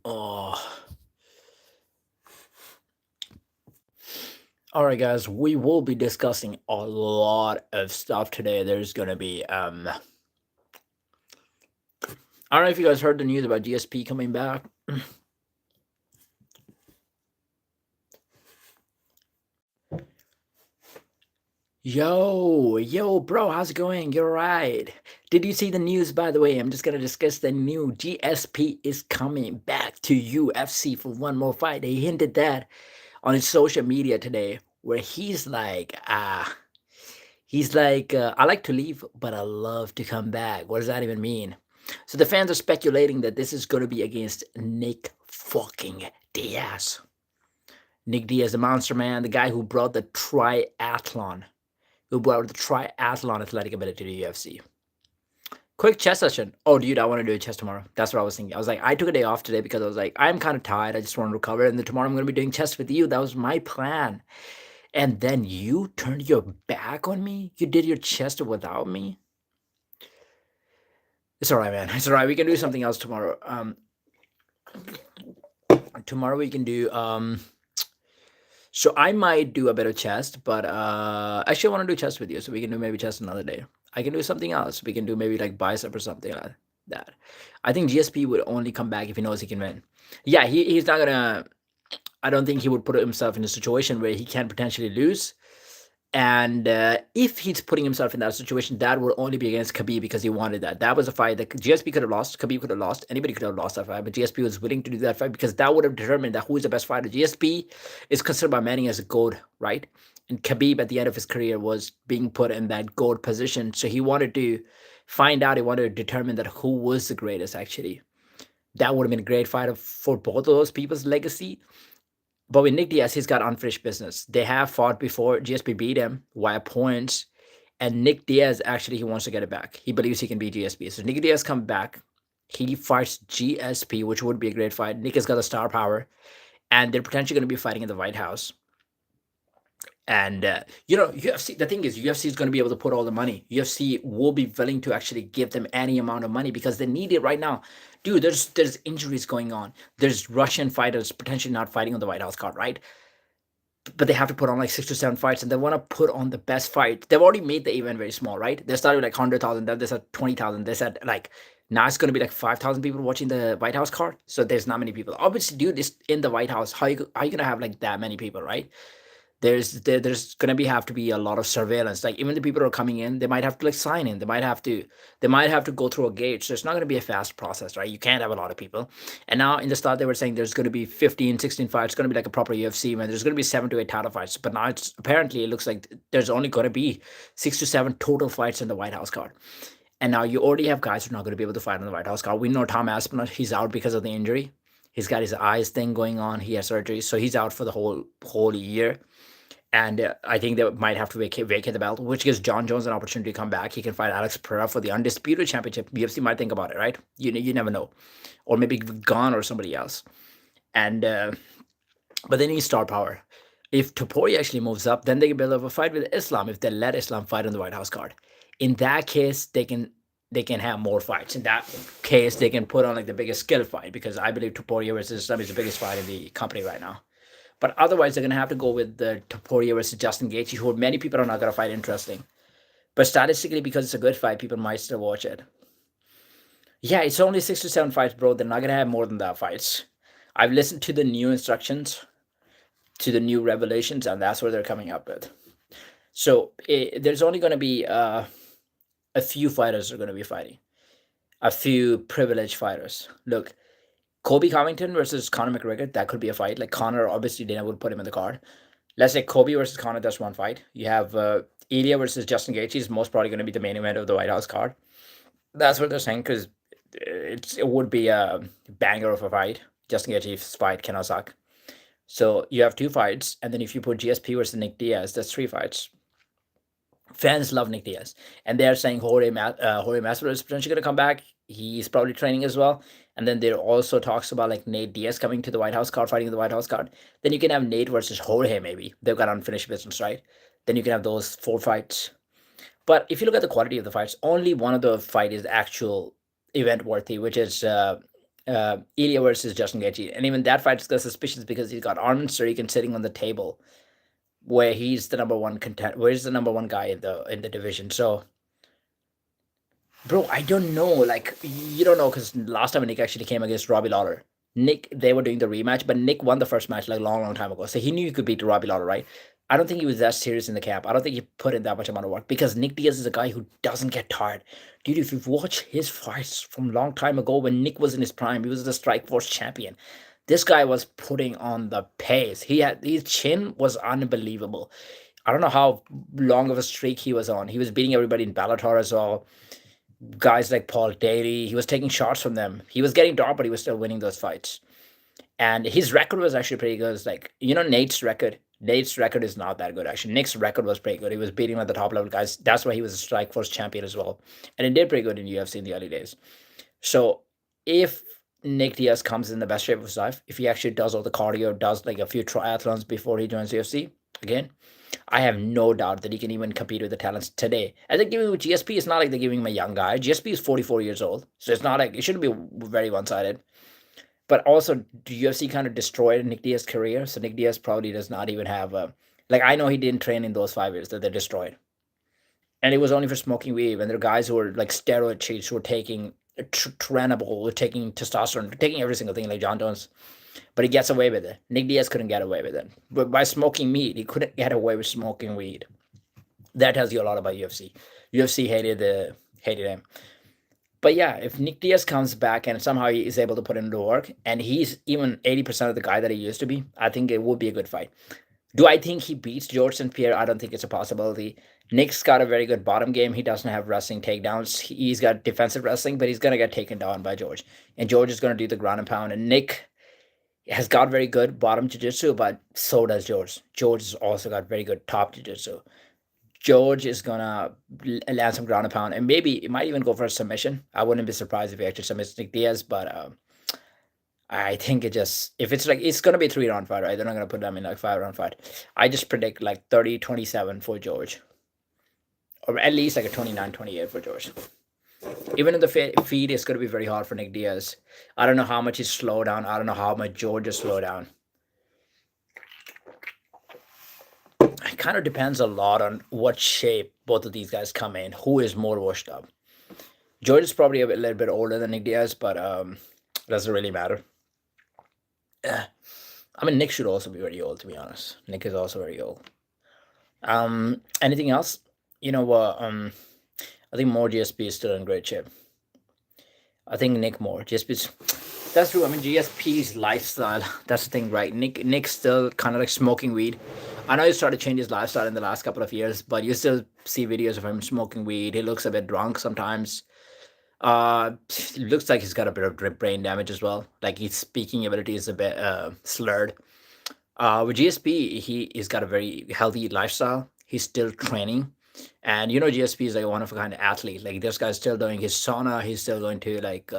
Oh, all right, guys. We will be discussing a lot of stuff today. There's gonna be I don't know if you guys heard the news about GSP coming back. Yo, bro, how's it going? You're right. Did you see the news, by the way? I'm just gonna discuss the new GSP is coming back to UFC for one more fight. He hinted that on his social media today, where he's like, I like to leave, but I love to come back. What does that even mean? So the fans are speculating that this is going to be against Nick fucking Diaz. Nick Diaz, the monster man, the guy who brought the triathlon athletic ability to the UFC. Quick chess session. Oh, dude, I want to do a chess tomorrow. That's what I was thinking. I was like, I took a day off today because I was like, I'm kind of tired. I just want to recover. And then tomorrow I'm going to be doing chess with you. That was my plan. And then you turned your back on me? You did your chest without me? It's all right, man. It's all right. We can do something else tomorrow. Tomorrow we can do so I might do a bit of chest, but actually I want to do chest with you, so we can do maybe chest another day. I can do something else. We can do maybe like bicep or something like that. I think GSP would only come back if he knows he can win. Yeah, he's not gonna. I don't think he would put himself in a situation where he can potentially lose. And if he's putting himself in that situation, that will only be against Khabib because he wanted that. That was a fight that GSP could have lost, Khabib could have lost, anybody could have lost that fight, but GSP was willing to do that fight because that would have determined that who is the best fighter. GSP is considered by many as a GOAT, right? And Khabib at the end of his career was being put in that GOAT position. So he wanted to find out, he wanted to determine that who was the greatest actually. That would have been a great fight for both of those people's legacy. But with Nick Diaz, he's got unfinished business. They have fought before. GSP beat him via points. And Nick Diaz, actually, he wants to get it back. He believes he can beat GSP. So Nick Diaz come back. He fights GSP, which would be a great fight. Nick has got the star power. And they're potentially going to be fighting in the White House. And, UFC, the thing is, UFC is going to be able to put all the money. UFC will be willing to actually give them any amount of money because they need it right now. Dude, there's injuries going on. There's Russian fighters potentially not fighting on the White House card, right? But they have to put on like 6 to 7 fights and they want to put on the best fight. They've already made the event very small, right? They started with like 100,000, then they said 20,000. They said like now it's going to be like 5,000 people watching the White House card. So there's not many people. Obviously, dude, this in the White House. How you going to have like that many people, right? There's gonna be have to be a lot of surveillance. Like even the people who are coming in, they might have to like sign in. They might have to go through a gate. So it's not gonna be a fast process, right? You can't have a lot of people. And now in the start they were saying there's gonna be 15, 16 fights. It's gonna be like a proper UFC, man. There's gonna be 7 to 8 title fights. But now it's apparently it looks like there's only gonna be 6 to 7 total fights in the White House card. And now you already have guys who are not going to be able to fight on the White House card. We know Tom Aspinall, he's out because of the injury. He's got his eyes thing going on. He has surgery, so he's out for the whole year. And I think they might have to vacate the belt, which gives John Jones an opportunity to come back. He can fight Alex Pereira for the undisputed championship. UFC might think about it, right? You never know, or maybe Gone or somebody else. And but they need star power. If Topuria actually moves up, then they can build up a fight with Islam. If they let Islam fight on the White House card, in that case, they can have more fights. In that case, they can put on like the biggest skill fight because I believe Topuria versus Islam is the biggest fight in the company right now. But otherwise, they're going to have to go with the Topuria versus Justin Gaethje, who many people are not going to find interesting. But statistically, because it's a good fight, people might still watch it. Yeah, it's only 6 to 7 fights, bro. They're not going to have more than that fights. I've listened to the new instructions, to the new revelations, and that's what they're coming up with. So there's only going to be a few fighters are going to be fighting, a few privileged fighters. Look, Kobe Covington versus Conor McGregor, that could be a fight. Like Conor, obviously, Dana would put him in the card. Let's say Kobe versus Conor, that's one fight. You have Ilya versus Justin Gaethje is most probably going to be the main event of the White House card. That's what they're saying because it would be a banger of a fight. Justin Gaethje's fight cannot suck. So you have 2 fights, and then if you put GSP versus Nick Diaz, that's 3 fights. Fans love Nick Diaz, and they're saying Jorge Masvidal is potentially going to come back. He's probably training as well. And then there also talks about like Nate Diaz coming to the White House card, fighting the White House card. Then you can have Nate versus Jorge, maybe. They've got unfinished business, right? Then you can have those 4 fights. But if you look at the quality of the fights, only one of the fight is actual event worthy, which is Ilya versus Justin Gaethje, and even that fight is suspicious because he's got Arman Sterling sitting on the table where he's the number one where he's the number one guy in the division. So, bro, I don't know. Like, you don't know because last time Nick actually came against Robbie Lawler. Nick, they were doing the rematch, but Nick won the first match like long time ago. So he knew he could beat Robbie Lawler, right? I don't think he was that serious in the camp. I don't think he put in that much amount of work because Nick Diaz is a guy who doesn't get tired. Dude, if you've watched his fights from long time ago when Nick was in his prime, he was the Strikeforce champion. This guy was putting on the pace. His chin was unbelievable. I don't know how long of a streak he was on. He was beating everybody in Bellator as well. Guys like Paul Daly, he was taking shots from them. He was getting dropped, but he was still winning those fights. And his record was actually pretty good. It's like, Nate's record. Nate's record is not that good, actually. Nick's record was pretty good. He was beating at the top level guys. That's why he was a Strikeforce champion as well. And he did pretty good in UFC in the early days. So if Nick Diaz comes in the best shape of his life, if he actually does all the cardio, does like a few triathlons before he joins UFC, again, I have no doubt that he can even compete with the talents today. I think giving with GSP, it's not like they're giving him a young guy. GSP is 44 years old, so it's not like it shouldn't be very one sided. But also, UFC kind of destroyed Nick Diaz's career, so Nick Diaz probably does not even have a like. I know he didn't train in those 5 years that they destroyed, and it was only for smoking weed. And there are guys who were like steroid cheats who were taking Trenable, were taking testosterone, taking every single thing like John Jones, but he gets away with it. Nick Diaz couldn't get away with it. But by smoking meat, he couldn't get away with smoking weed. That tells you a lot about UFC. UFC hated him. But yeah, if Nick Diaz comes back and somehow he is able to put in the work, and he's even 80% of the guy that he used to be, I think it would be a good fight. Do I think he beats George St. Pierre? I don't think it's a possibility. Nick's got a very good bottom game. He doesn't have wrestling takedowns. He's got defensive wrestling, but he's going to get taken down by George. And George is going to do the ground and pound. And Nick has got very good bottom jiu-jitsu, but so does George. George has also got very good top jiu-jitsu. George is gonna land some ground and pound, and maybe it might even go for a submission. I wouldn't be surprised if he actually submits Nick Diaz, but I think if it's like it's gonna be a 3 round fight, right? They're not gonna put them in like 5 round fight. I just predict like 30-27 for George, or at least like a 29-28 for George. Even in the feed, it's gonna be very hard for Nick Diaz. I don't know how much he's slow down. I don't know how much George is slow down. It kind of depends a lot on what shape both of these guys come in. Who is more washed up? George is probably a little bit older than Nick Diaz, but doesn't really matter. I mean, Nick should also be very old, to be honest. Nick is also very old. Anything else? You know what? I think more GSP is still in great shape. I think Nick more. GSP's that's true. I mean, GSP's lifestyle. That's the thing, right? Nick's still kind of like smoking weed. I know he started to change his lifestyle in the last couple of years, but you still see videos of him smoking weed. He looks a bit drunk sometimes. It looks like he's got a bit of brain damage as well. Like his speaking ability is a bit slurred. With GSP, he's got a very healthy lifestyle. He's still training, and GSP is like a one of a kind of athlete. Like this guy's still doing his sauna. He's still going to like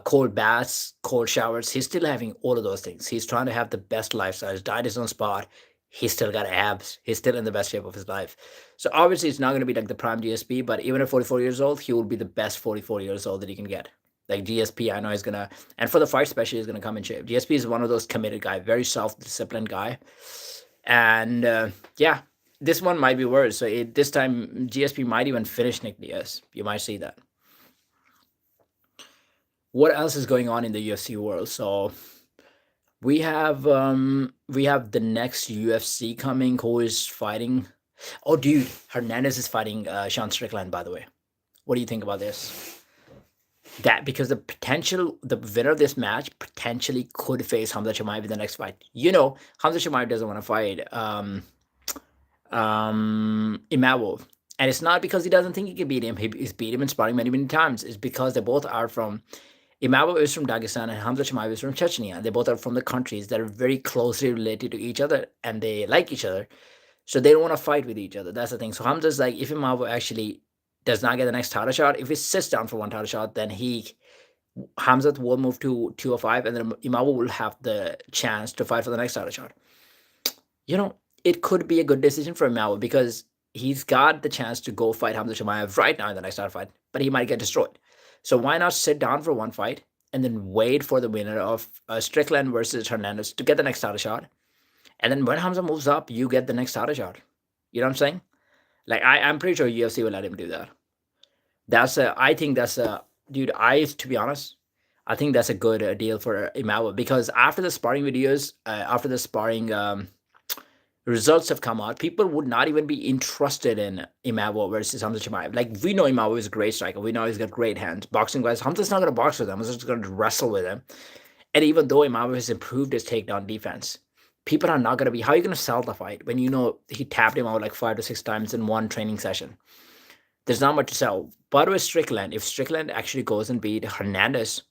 cold baths, cold showers. He's still having all of those things. He's trying to have the best lifestyle. His diet is on spot. He's still got abs. He's still in the best shape of his life. So obviously, it's not going to be like the prime GSP, but even at 44 years old, he will be the best 44 years old that he can get. Like GSP, I know he's gonna, and for the fight especially, he's gonna come in shape. GSP is one of those committed guy, very self-disciplined guy, and yeah, this one might be worse. So this time, GSP might even finish Nick Diaz. You might see that. What else is going on in the UFC world? So we have the next UFC coming. Who is fighting? Oh, dude, Hernandez is fighting Sean Strickland. By the way, what do you think about this? That because the winner of this match potentially could face Hamza Chimaev in the next fight. Hamza Chimaev doesn't want to fight Imavov, and it's not because he doesn't think he can beat him. He's beat him in sparring many times. It's because they both are from. Imavov is from Dagestan and Hamza Chimaev is from Chechnya. They both are from the countries that are very closely related to each other and they like each other. So they don't want to fight with each other. That's the thing. So Hamza's like, if Imavov actually does not get the next title shot, if he sits down for one title shot, then Hamza will move to 205 and then Imavov will have the chance to fight for the next title shot. It could be a good decision for Imavov because he's got the chance to go fight Hamza Chimaev right now in the next title fight, but he might get destroyed. So why not sit down for one fight and then wait for the winner of Strickland versus Hernandez to get the next title shot? And then when Hamza moves up, you get the next title shot. You know what I'm saying? Like I'm pretty sure UFC will let him do that. I think that's a dude. To be honest, I think that's a good deal for Imawa because after the sparring videos, after the sparring results have come out, people would not even be interested in Imawa versus Hamza Chimaev. Like we know Imawa is a great striker. We know he's got great hands. Boxing wise, Hamza's not going to box with him. He's just going to wrestle with him. And even though Imawa has improved his takedown defense, people are not going to be. How are you going to sell the fight when you know he tapped him out like 5 to 6 times in one training session? There's not much to sell. But with Strickland, if Strickland actually goes and beat Hernandez,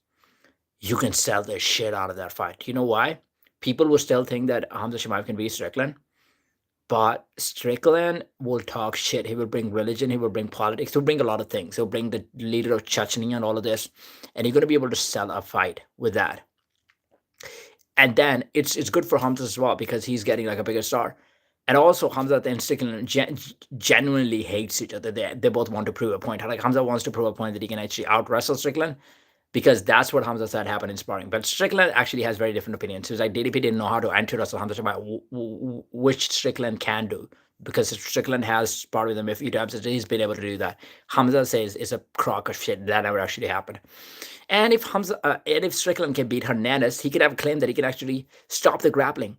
you can sell the shit out of that fight. You know why? People will still think that Hamza Chimaev can beat Strickland, but Strickland will talk shit. He will bring religion. He will bring politics. He'll bring a lot of things. He'll bring the leader of Chechnya and all of this, and you're going to be able to sell a fight with that. And then it's good for Hamza as well because he's getting like a bigger star. And also Hamza and Strickland genuinely hates each other. They both want to prove a point. Like Hamza wants to prove a point that he can actually out wrestle Strickland because that's what Hamza said happened in sparring. But Strickland actually has very different opinions. He's like DDP didn't know how to anti wrestle Hamza, which Strickland can do because Strickland has sparred with him a few times. He's been able to do that. Hamza says it's a crock of shit. That never actually happened. And if Strickland can beat Hernandez, he could have a claim that he can actually stop the grappling.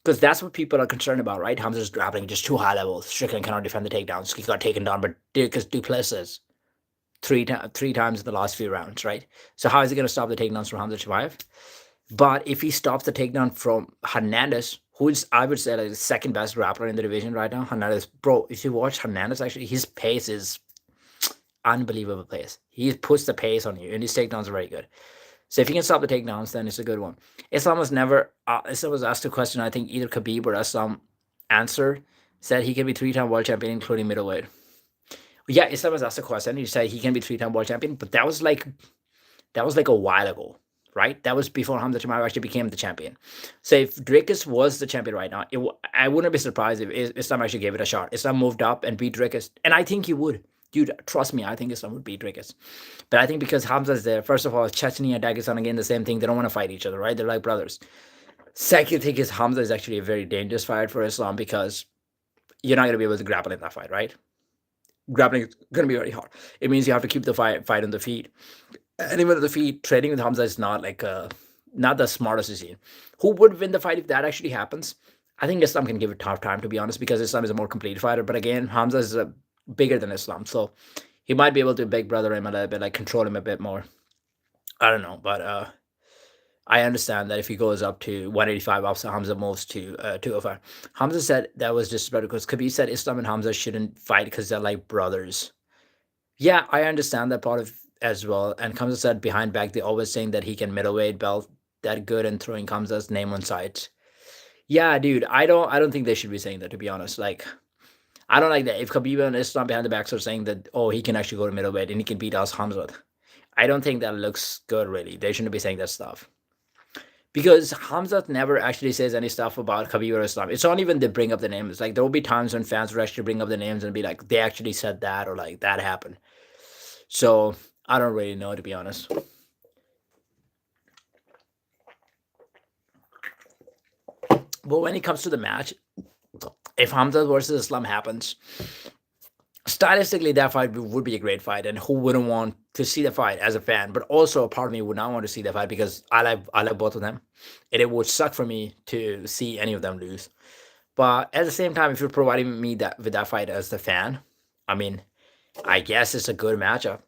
Because that's what people are concerned about, right? Hamza's grappling just too high levels. Strickland cannot defend the takedowns. He got taken down by Dirkus Duplessis three times in the last few rounds, right? So how is he going to stop the takedowns from Hamza Chimaev? But if he stops the takedown from Hernandez, who is, I would say, like the second best grappler in the division right now, Hernandez, bro, if you watch Hernandez, actually, his pace is unbelievable pace. He puts the pace on you, and his takedowns are very good. So if you can stop the takedowns, then it's a good one. Islam was asked a question, I think either Khabib or Islam answered, said he can be 3-time world champion, including middleweight. Yeah, Islam was asked a question. He said he can be 3-time world champion, but that was like a while ago, right? That was before Hamza Chimaev actually became the champion. So if Dricus was the champion right now, I wouldn't be surprised if Islam actually gave it a shot. Islam moved up and beat Dricus, and I think he would. Dude, trust me, I think Islam would beat Dricus. But I think because Hamza's there, first of all, Chechnya and Dagestan, again, the same thing. They don't want to fight each other, right? They're like brothers. Second thing is Hamza is actually a very dangerous fight for Islam because you're not going to be able to grapple in that fight, right? Grappling is going to be very hard. It means you have to keep the fight on the feet. And even on the feet, trading with Hamza is not not the smartest decision. Who would win the fight if that actually happens? I think Islam can give it a tough time, to be honest, because Islam is a more complete fighter. But again, Hamza is bigger than Islam, so he might be able to big brother him a little bit, like control him a bit more. I don't know, but I understand that if he goes up to 185, after Hamza moves to 205. Hamza said that was disrespectful because Khabib said Islam and Hamza shouldn't fight because they're like brothers. Yeah, I understand that part of as well. And Hamza said behind back, they're always saying that he can middleweight belt that good and throwing Hamza's name on sides. Yeah, dude, I don't think they should be saying that, to be honest. Like, I don't like that. If Khabib and Islam behind the backs are saying that, oh, he can actually go to middleweight and he can beat us Hamza, I don't think that looks good, really. They shouldn't be saying that stuff. Because Hamza never actually says any stuff about Khabib or Islam. It's only when they bring up the names. Like, there will be times when fans will actually bring up the names and be like, they actually said that or like that happened. So, I don't really know, to be honest. But when it comes to the match, if Hamza versus Islam happens, stylistically that fight would be a great fight, and who wouldn't want to see the fight as a fan? But also, a part of me would not want to see the fight because I like both of them, and it would suck for me to see any of them lose. But at the same time, if you're providing me with that fight as the fan, I mean, I guess it's a good matchup.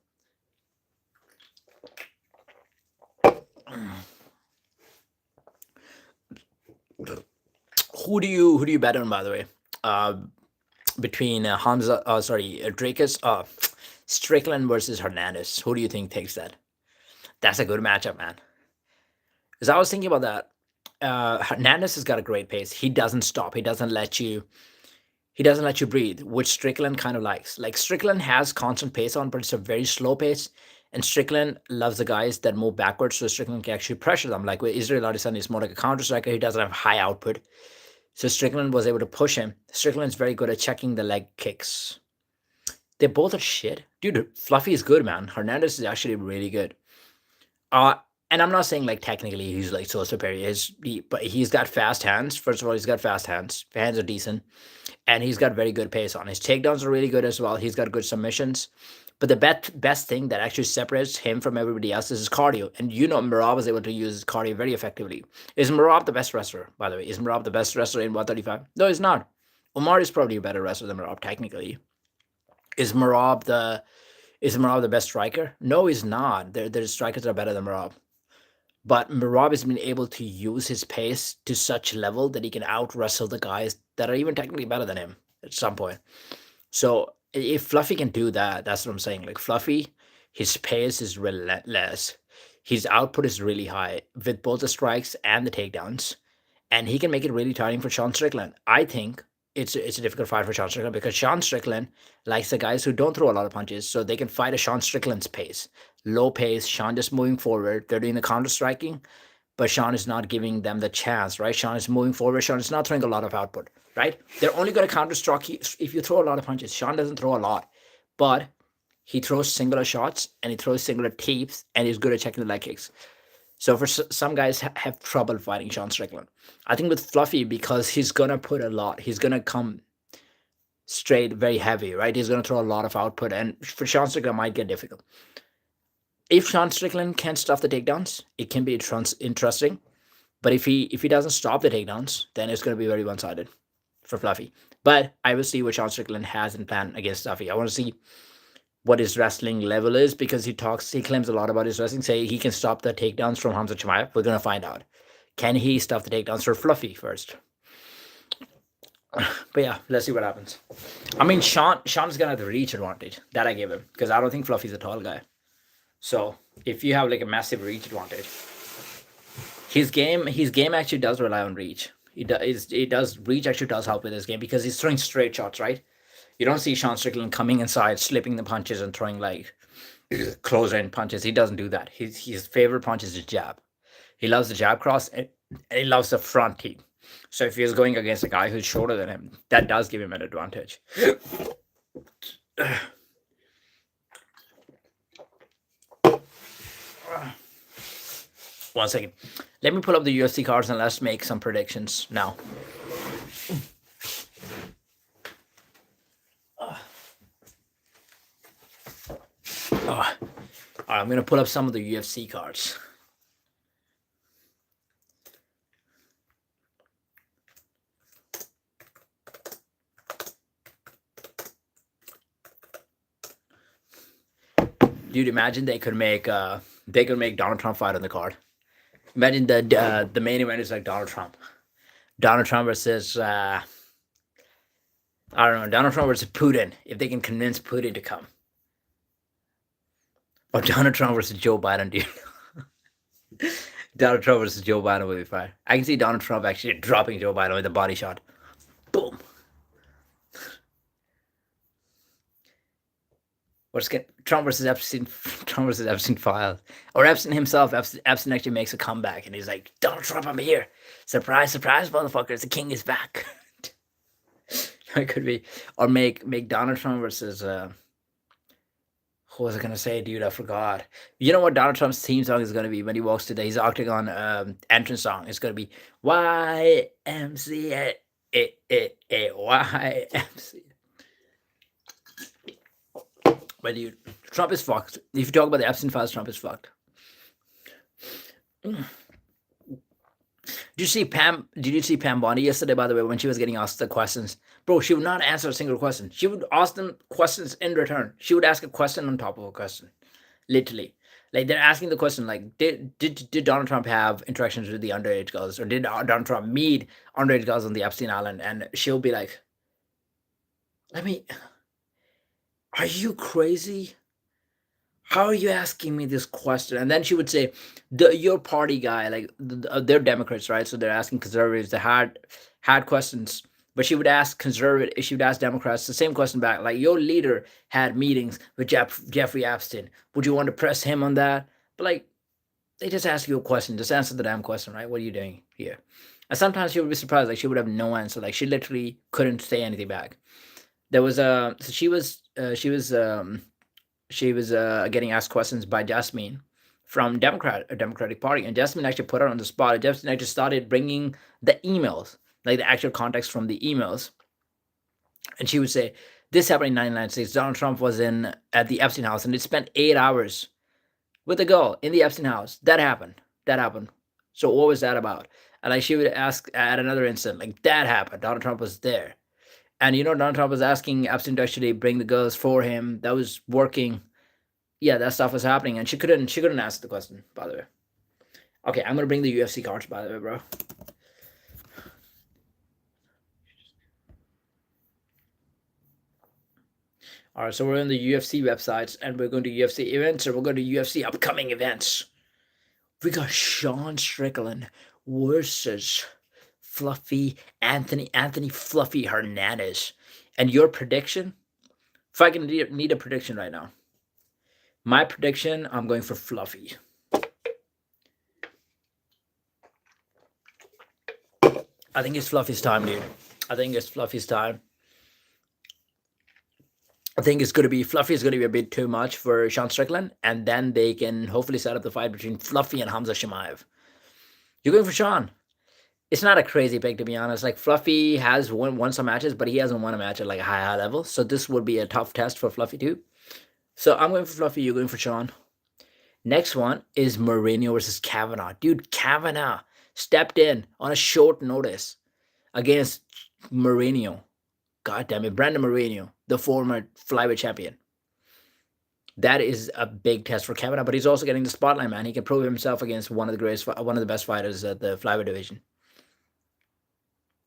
Who do you bet on, by the way? Between Dracus, Strickland versus Hernandez. Who do you think takes that? That's a good matchup, man. Because I was thinking about that. Hernandez has got a great pace. He doesn't stop. He doesn't let you breathe, which Strickland kind of likes. Like, Strickland has constant pace on, but it's a very slow pace. And Strickland loves the guys that move backwards, so Strickland can actually pressure them. Like with Israel Adesanya, is more like a counter striker. He doesn't have high output. So Strickland was able to push him. Strickland's very good at checking the leg kicks. They both are shit. Dude, Fluffy is good, man. Hernandez is actually really good. And I'm not saying like technically he's like so superior. But he's got fast hands. First of all, he's got fast hands. Hands are decent, and he's got very good pace on. His takedowns are really good as well. He's got good submissions. But the best thing that actually separates him from everybody else is his cardio. And Merab was able to use his cardio very effectively. Is Merab the best wrestler, by the way? Is Merab the best wrestler in 135? No, he's not. Omar is probably a better wrestler than Merab, technically. Is Merab the best striker? No, he's not. There's strikers that are better than Merab. But Merab has been able to use his pace to such level that he can out wrestle the guys that are even technically better than him at some point. So if Fluffy can do that, that's what I'm saying. Like Fluffy, his pace is relentless. His output is really high with both the strikes and the takedowns, and he can make it really tiring for Sean Strickland. I think it's a difficult fight for Sean Strickland because Sean Strickland likes the guys who don't throw a lot of punches, so they can fight at Sean Strickland's pace, low pace. Sean just moving forward. They're doing the counter striking, but Sean is not giving them the chance, right? Sean is moving forward. Sean is not throwing a lot of output, right? They're only going to counter strike if you throw a lot of punches. Sean doesn't throw a lot, but he throws singular shots and he throws singular teeps, and he's good at checking the leg kicks. So for some guys have trouble fighting Sean Strickland. I think with Fluffy, because he's gonna put a lot, he's gonna come straight very heavy, right? He's gonna throw a lot of output, and for Sean Strickland, it might get difficult. If Sean Strickland can't stop the takedowns, it can be interesting. But if he doesn't stop the takedowns, then it's gonna be very one sided for Fluffy. But I will see what Sean Strickland has in plan against Fluffy. I want to see what his wrestling level is, because he claims a lot about his wrestling. Say he can stop the takedowns from Hamza Chimaev. We're gonna find out. Can he stop the takedowns for Fluffy first? But yeah, let's see what happens. I mean, Sean's gonna have the reach advantage that I gave him, because I don't think Fluffy's a tall guy. So if you have like a massive reach advantage, his game actually does rely on reach. Reach actually does help with his game, because he's throwing straight shots, right? You don't see Sean Strickland coming inside, slipping the punches, and throwing like close range punches. He doesn't do that. His favorite punch is the jab. He loves the jab cross, and he loves the front team. So if he's going against a guy who's shorter than him, that does give him an advantage. One second. Let me pull up the UFC cards and let's make some predictions now. I'm going to pull up some of the UFC cards. Dude, imagine they could make Donald Trump fight on the card. Imagine the main event is like Donald Trump versus I don't know, Donald Trump versus Putin, if they can convince Putin to come. Or Donald Trump versus Joe Biden, dude. Donald Trump versus Joe Biden would be fine. I can see Donald Trump actually dropping Joe Biden with a body shot. Boom. Trump versus Epstein? Trump versus Epstein files, or Epstein himself. Epstein actually makes a comeback, and he's like, "Donald Trump, I'm here! Surprise, surprise, motherfuckers! The king is back." It could be, or make Donald Trump versus who was I gonna say, dude? I forgot. You know what Donald Trump's theme song is gonna be when he walks to his octagon entrance song? It's gonna be YMCA YMCA. But dude, Trump is fucked. If you talk about the Epstein files, Trump is fucked. Did you see Pam Bondi yesterday, by the way, when she was getting asked the questions? Bro, she would not answer a single question. She would ask them questions in return. She would ask a question on top of a question. Literally. Like, they're asking the question, like, did Donald Trump have interactions with the underage girls? Or did Donald Trump meet underage girls on the Epstein Island? And she'll be like, are you crazy? How are you asking me this question? And then she would say, your party guy, like, they're Democrats, right? So they're asking conservatives the hard questions. But she would ask Democrats the same question back. Like, your leader had meetings with Jeffrey Epstein. Would you want to press him on that? But, like, they just ask you a question. Just answer the damn question, right? What are you doing here? And sometimes she would be surprised. Like, she would have no answer. Like, she literally couldn't say anything back. There was a so she was getting asked questions by Jasmine from Democratic Party, and Jasmine actually put her on the spot. Jasmine actually started bringing the emails, like the actual context from the emails, and she would say, "This happened in 1996. Donald Trump was in at the Epstein house, and they spent 8 hours with a girl in the Epstein house. That happened. That happened. So what was that about?" And like she would ask at another instant, like that happened. Donald Trump was there, and Donald Trump was asking Epstein to actually bring the girls for him. That was working. Yeah, that stuff was happening, and she couldn't answer the question. By the way, okay, I'm gonna bring the UFC cards. By the way, bro. All right, so we're on the UFC websites, and we're going to UFC events, or we're going to UFC upcoming events. We got Sean Strickland versus Anthony Fluffy Hernandez. And your prediction? If I can need a prediction right now, my prediction, I'm going for Fluffy. I think it's Fluffy's time, dude. I think it's Fluffy's time. I think it's going to be Fluffy is going to be a bit too much for Sean Strickland, and then they can hopefully set up the fight between Fluffy and Hamza Shemaev. You're going for Sean. It's not a crazy pick, to be honest. Like Fluffy has won some matches, but he hasn't won a match at like a high level. So this would be a tough test for Fluffy too. So I'm going for Fluffy. You're going for Sean. Next one is Moreno versus Kavanaugh. Dude, Kavanaugh stepped in on a short notice against Moreno. God damn it, Brandon Moreno, the former flyweight champion. That is a big test for Kavanaugh, but he's also getting the spotlight, man. He can prove himself against one of the best fighters at the flyweight division.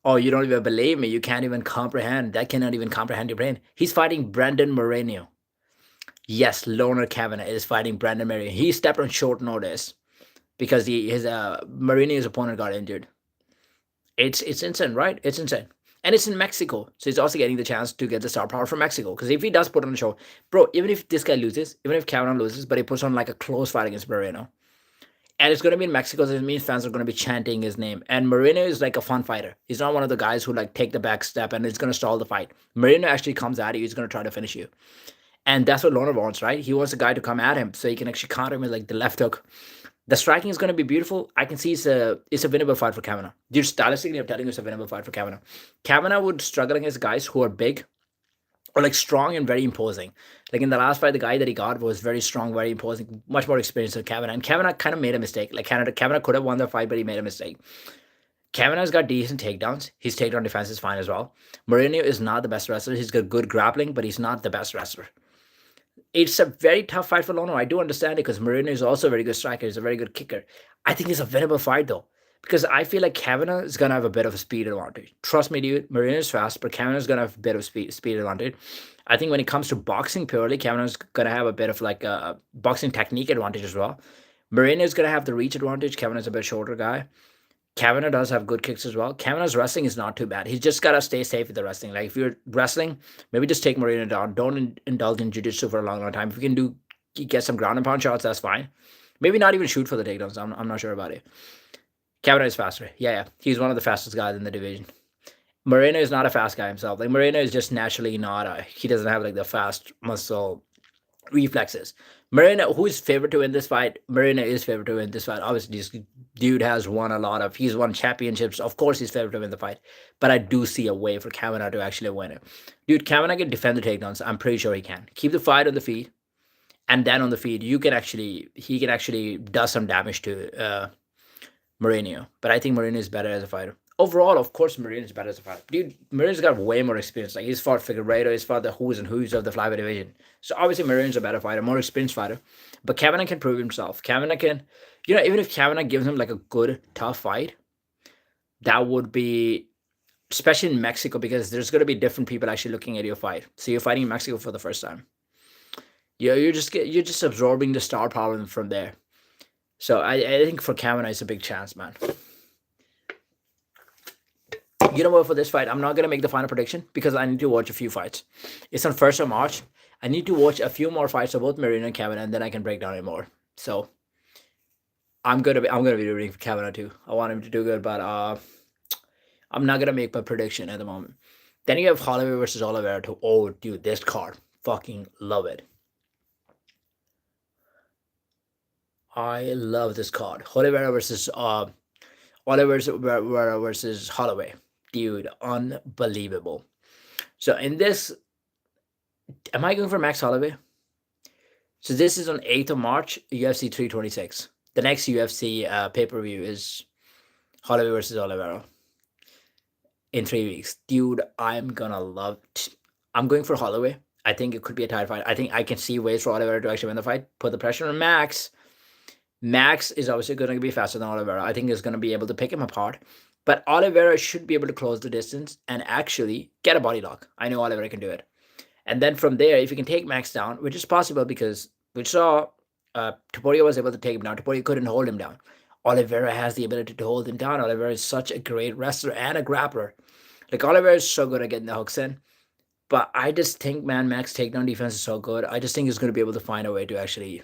Oh, you don't even believe me. You can't even comprehend. That cannot even comprehend your brain. He's fighting Brandon Moreno. Yes, Loner Kavanaugh is fighting Brandon Moreno. He stepped on short notice because his Moreno's opponent got injured. It's insane, right? It's insane. And it's in Mexico. So he's also getting the chance to get the star power from Mexico. Because if he does put on a show, bro, even if this guy loses, even if Kavanaugh loses, but he puts on like a close fight against Moreno, and it's going to be in Mexico, so it means fans are going to be chanting his name. And Moreno is like a fun fighter. He's not one of the guys who like take the back step and is going to stall the fight. Moreno actually comes at you. He's going to try to finish you. And that's what Loner wants, right? He wants a guy to come at him so he can actually counter him with like the left hook. The striking is going to be beautiful. I can see it's a winnable fight for Kavanaugh. Dude, stylistically, I'm telling you, it's a winnable fight for Kavanaugh. Kavanaugh would struggle against guys who are big or like strong and very imposing. Like in the last fight, the guy that he got was very strong, very imposing, much more experienced than Kavanaugh. And Kavanaugh kind of made a mistake. Like Kavanaugh could have won the fight, but he made a mistake. Kavanaugh's got decent takedowns. His takedown defense is fine as well. Moreno is not the best wrestler. He's got good grappling, but he's not the best wrestler. It's a very tough fight for Lono. I do understand it because Moreno is also a very good striker. He's a very good kicker. I think it's a winnable fight though, because I feel like Kavanaugh is gonna have a bit of a speed advantage. Trust me, dude. Moreno is fast, but Kavanaugh is gonna have a bit of speed advantage. I think when it comes to boxing purely, Kavanaugh is gonna have a bit of like a boxing technique advantage as well. Moreno is gonna have the reach advantage. Kavanaugh is a bit shorter guy. Kavanaugh does have good kicks as well. Kavanaugh's wrestling is not too bad. He's just got to stay safe with the wrestling. Like, if you're wrestling, maybe just take Moreno down. Don't indulge in jiu-jitsu for a long time. If you can get some ground and pound shots, that's fine. Maybe not even shoot for the takedowns. I'm not sure about it. Kavanaugh is faster. Yeah. He's one of the fastest guys in the division. Moreno is not a fast guy himself. Like, Moreno is just naturally not he doesn't have, like, the fast muscle reflexes. Moreno, who is favored to win this fight? Moreno is favored to win this fight. Obviously, this dude has won he's won championships. Of course, he's favored to win the fight. But I do see a way for Kavanaugh to actually win it. Dude, Kavanaugh can defend the takedowns. I'm pretty sure he can. Keep the fight on the feet. And then on the feet, he can actually do some damage to Moreno. But I think Moreno is better as a fighter. Overall, of course, Moreno is better as a fighter. Dude, Moreno's got way more experience. Like, he's fought Figueiredo, he's fought the who's and who's of the flyweight division. So obviously, Moreno's a better fighter, more experienced fighter. But Kavanaugh can prove himself. Kavanaugh can, even if Kavanaugh gives him like a good, tough fight, that would be, especially in Mexico, because there's going to be different people actually looking at your fight. So you're fighting in Mexico for the first time. You're just absorbing the star power from there. So I think for Kavanaugh, it's a big chance, man. You know what, for this fight, I'm not going to make the final prediction because I need to watch a few fights. It's on 1st of March. I need to watch a few more fights of both Moreno and Kavanaugh, and then I can break down it more. So I'm gonna be rooting for Kavanaugh too. I want him to do good, but I'm not gonna make my prediction at the moment. Then you have Holloway versus Oliveira. Oh, dude, this card, fucking love it. I love this card. Oliveira versus Oliveira versus Holloway. Dude, unbelievable. So in this, am I going for Max Holloway? So this is on 8th of March, UFC 326. The next UFC pay-per-view is Holloway versus Oliveira in 3 weeks. Dude, I'm gonna love I'm going for Holloway. I think it could be a tight fight. I think I can see ways for Oliveira to actually win the fight. Put the pressure on Max. Max is obviously going to be faster than Oliveira. I think he's going to be able to pick him apart. But Oliveira should be able to close the distance and actually get a body lock. I know Oliveira can do it. And then from there, if you can take Max down, which is possible because we saw Topuria was able to take him down. Topuria couldn't hold him down. Oliveira has the ability to hold him down. Oliveira is such a great wrestler and a grappler. Like, Oliveira is so good at getting the hooks in. But I just think, man, Max takedown defense is so good. I just think he's going to be able to find a way to actually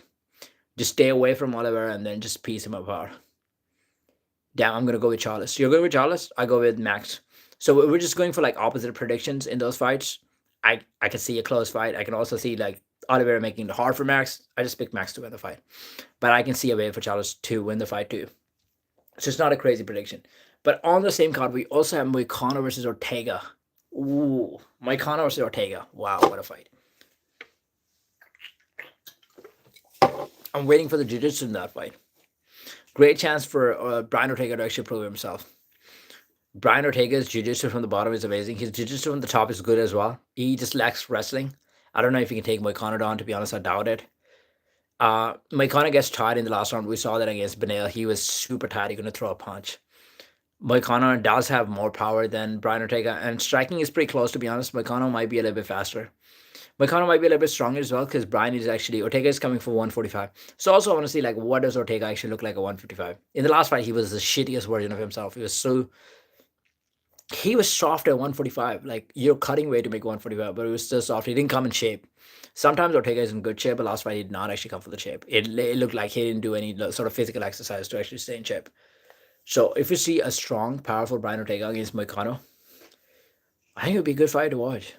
just stay away from Oliveira and then just piece him apart. Damn, I'm going to go with Charles. You're going with Charles? I go with Max. So we're just going for like opposite predictions in those fights. I can see a close fight. I can also see like Oliveira making it hard for Max. I just picked Max to win the fight. But I can see a way for Charles to win the fight too. So it's not a crazy prediction. But on the same card, we also have Moicano versus Ortega. Ooh, Moicano versus Ortega. Wow, what a fight. I'm waiting for the jiu-jitsu in that fight. Great chance for Brian Ortega to actually prove himself. Brian Ortega's jiu-jitsu from the bottom is amazing. His jiu-jitsu from the top is good as well. He just lacks wrestling. I don't know if he can take Moicano down. To be honest, I doubt it. Moicano gets tired in the last round. We saw that against Benel. He was super tired. He couldn't throw a punch. Moicano does have more power than Brian Ortega, and striking is pretty close, to be honest. Moicano might be a little bit faster. Moicano might be a little bit stronger as well because Brian is actually, Ortega is coming for 145. So also I want to see like what does Ortega actually look like at 155. In the last fight, he was the shittiest version of himself. He was soft at 145. Like, you're cutting weight to make 145, but it was still soft. He didn't come in shape. Sometimes Ortega is in good shape, but last fight he did not actually come for the shape. It looked like he didn't do any sort of physical exercise to actually stay in shape. So if you see a strong, powerful Brian Ortega against Moicano, I think it would be a good fight to watch.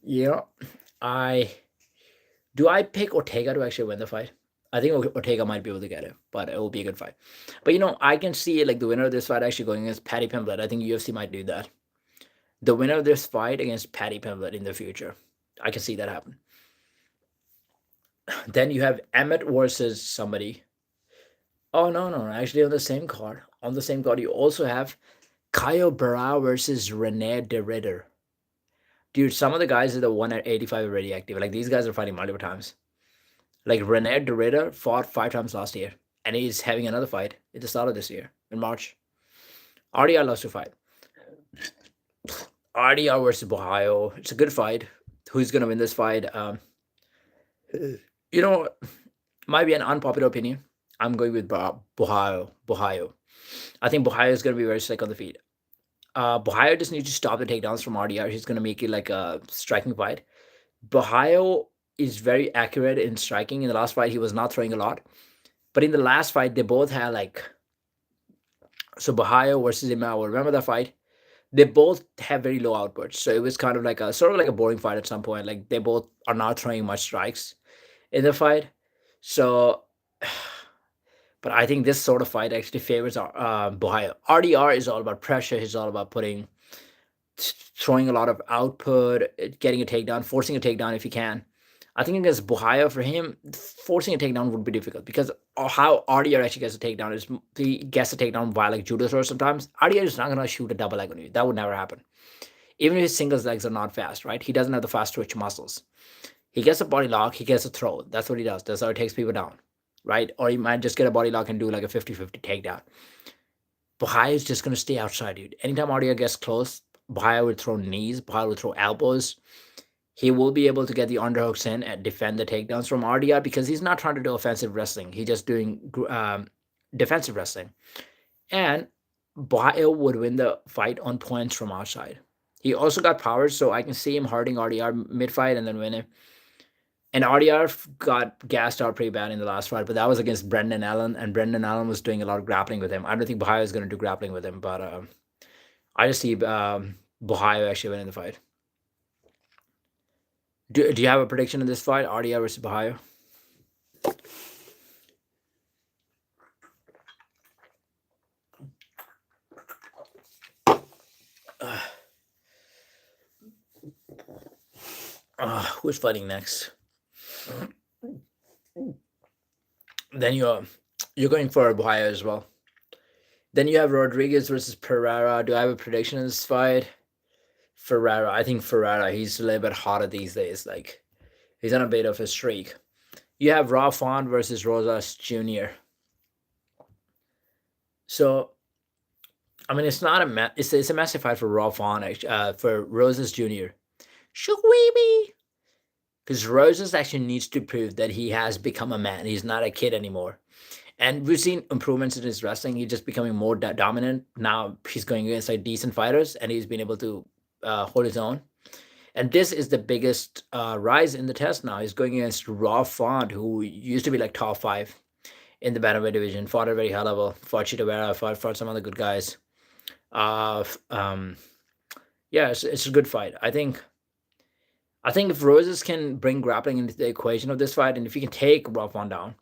Yeah, do I pick Ortega to actually win the fight? I think Ortega might be able to get it, but it will be a good fight. But I can see like the winner of this fight actually going against Paddy Pimblett. I think UFC might do that. The winner of this fight against Paddy Pimblett in the future. I can see that happen. Then you have Emmett versus somebody. Oh, no. Actually, on the same card. On the same card, you also have Caio Barao versus Rene de Ridder. Dude, some of the guys are the 185 already active. Like, these guys are fighting multiple times. Like, Rene de Ridder fought 5 times last year. And he's having another fight at the start of this year, in March. RDR loves to fight. RDR versus Bohaio. It's a good fight. Who's going to win this fight? Might be an unpopular opinion. I'm going with Bohaio. I think Bohaio is going to be very slick on the feet. Bohaio just needs to stop the takedowns from RDR. He's going to make it like a striking fight. Bohaio is very accurate in striking. In the last fight, he was not throwing a lot. But in the last fight, they both had so Bohaio versus Imao. Remember that fight? They both have very low outputs. So it was kind of like a boring fight at some point. Like, they both are not throwing much strikes in the fight. So, but I think this sort of fight actually favors Bohaio. RDR is all about pressure. He's all about throwing a lot of output, getting a takedown, forcing a takedown if he can. I think against Bohaio, for him, forcing a takedown would be difficult because how RDR actually gets a takedown is he gets a takedown via like judo throws sometimes. RDR is not going to shoot a double leg on you. That would never happen. Even if his singles legs are not fast, right? He doesn't have the fast twitch muscles. He gets a body lock, he gets a throw. That's what he does. That's how he takes people down, right? Or he might just get a body lock and do like a 50-50 takedown. Bohaio is just going to stay outside, dude. Anytime RDR gets close, Bohaio will throw knees, Bohaio will throw elbows. He will be able to get the underhooks in and defend the takedowns from RDR because he's not trying to do offensive wrestling. He's just doing defensive wrestling. And Bohaio would win the fight on points from outside. He also got power, so I can see him hurting RDR mid-fight and then winning. And RDR got gassed out pretty bad in the last fight, but that was against Brendan Allen, and Brendan Allen was doing a lot of grappling with him. I don't think Bohaio is going to do grappling with him, but I just see Bahia actually winning the fight. Do you have a prediction in this fight, RDA versus Bahia? Who's fighting next? Then you're going for Bahia as well. Then you have Rodriguez versus Pereira. Do I have a prediction in this fight? Ferrara. I think Ferrara. He's a little bit hotter these days. Like he's on a bit of a streak. You have Raw Font versus Rosas Jr. So I mean, it's not a it's a massive fight for Raw Font for Rosas Jr. Shugweeby. Because Rosas actually needs to prove that he has become a man. He's not a kid anymore. And we've seen improvements in his wrestling. He's just becoming more dominant. Now he's going against like decent fighters, and he's been able to hold his own. And this is the biggest rise in the test now. He's going against Raw Font, who used to be like top 5 in the bantamweight division. Fought at a very high level. Fought Chito Vera. Fought some other good guys. Yeah, it's a good fight. I think if Roses can bring grappling into the equation of this fight, and if he can take Raw Font down,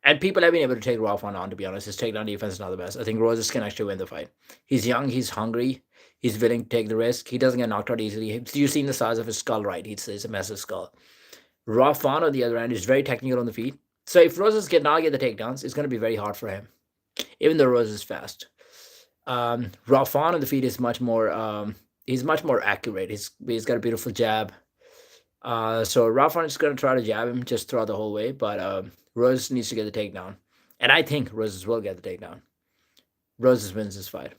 and people have been able to take Raw Font down, to be honest, his takedown defense is not the best. I think Roses can actually win the fight. He's young. He's hungry. He's willing to take the risk. He doesn't get knocked out easily. You've seen the size of his skull, right? It's a massive skull. Raw Font, on the other hand, is very technical on the feet. So if Roses cannot get the takedowns, it's going to be very hard for him, even though Roses is fast. Raw Font on the feet is much more. He's much more accurate. He's got a beautiful jab. So Raw Font is going to try to jab him just throughout the whole way, but Roses needs to get the takedown, and I think Roses will get the takedown. Roses wins this fight.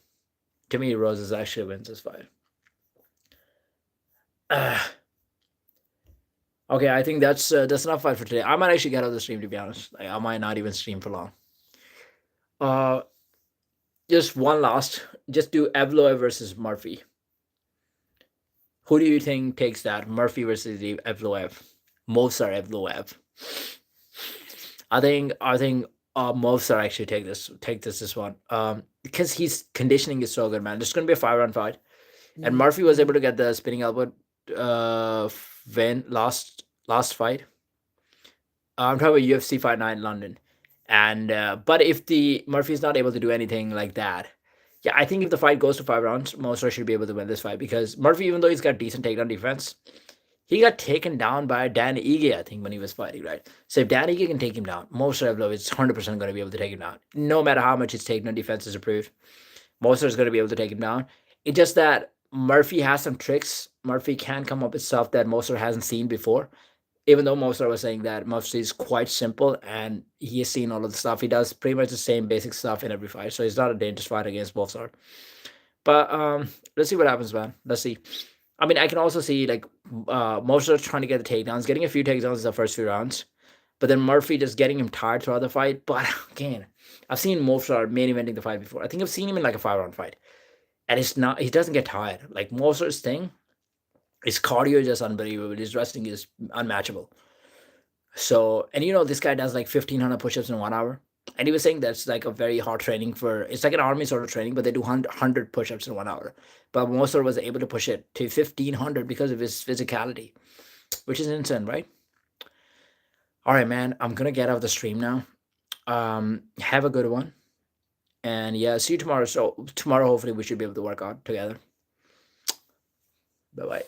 To me, Roses actually wins this fight. Okay, I think that's enough fight for today. I might actually get out of the stream, to be honest. I might not even stream for long. Just one last. Just do Evloev versus Murphy. Who do you think takes that? Murphy versus Evloev. Movsar Evloev. I think Movsar actually take this one. Because his conditioning is so good, man. This is gonna be a 5-round fight. And Murphy was able to get the spinning elbow win last fight. I'm talking about UFC Fight Night in London. And but if the Murphy's not able to do anything like that, yeah, I think if the fight goes to 5 rounds, Mosar should be able to win this fight, because Murphy, even though he's got decent takedown defense, he got taken down by Dan Ige, I think, when he was fighting, right? So if Dan Ige can take him down, Mosar Evloev is 100% going to be able to take him down. No matter how much his takedown defense is improved, Mosar is going to be able to take him down. It's just that Murphy has some tricks. Murphy can come up with stuff that Mosar hasn't seen before. Even though Mosar was saying that Murphy is quite simple and he has seen all of the stuff. He does pretty much the same basic stuff in every fight. So he's not a dangerous fight against Mosar. But let's see what happens, man. Let's see. I mean, I can also see like Mosar trying to get the takedowns, getting a few takedowns in the first few rounds, but then Murphy just getting him tired throughout the fight. But again, I've seen Mosar main eventing the fight before. I think I've seen him in like a 5-round fight, and he doesn't get tired. Like Mosar's thing, his cardio is just unbelievable. His wrestling is unmatchable. So, and this guy does like 1,500 push-ups in 1 hour. And he was saying that's like a very hard training it's like an army sort of training, but they do 100 push-ups in 1 hour. But Mosar was able to push it to 1,500 because of his physicality, which is insane, right? All right, man, I'm going to get out of the stream now. Have a good one. And yeah, see you tomorrow. So tomorrow, hopefully we should be able to work out together. Bye-bye.